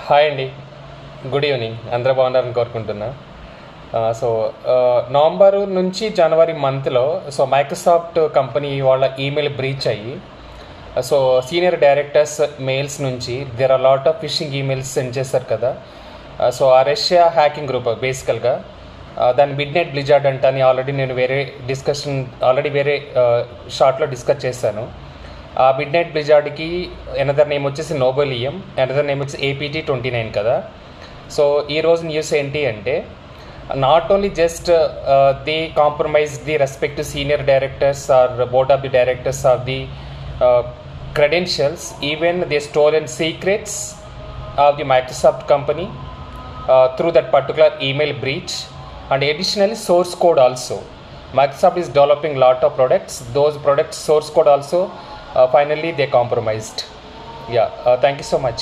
Hi అండి. Good evening. అందరూ బాగున్నారని కోరుకుంటున్నా. సో నవంబర్ నుంచి జనవరి మంత్లో మైక్రోసాఫ్ట్ కంపెనీ వాళ్ళ ఈమెయిల్ బ్రీచ్ అయ్యి సీనియర్ డైరెక్టర్స్ మెయిల్స్ నుంచి there are lot of phishing emails send చేశారు కదా. ఆ రష్యా హ్యాకింగ్ గ్రూప్ బేసికల్గా దాని మిడ్ నైట్ బ్లిజార్డ్ అంటని ఆల్రెడీ నేను వేరే షార్ట్లో డిస్కస్ చేశాను. ఆ మిడ్ నైట్ బ్లిజార్డ్కి ఎనదర్ నేమ్ వచ్చేసి నోబెలియం, ఎనదర్ నేమ్ వచ్చి APT-29 కదా. సో ఈరోజు న్యూస్ ఏంటి అంటే not only just they compromise the respective senior directors or board of the directors of the credentials, even they stolen secrets of the Microsoft company through that particular email breach, and additionally source code also. Microsoft is developing lot of products, those products source code also finally they compromised. Yeah, thank you so much.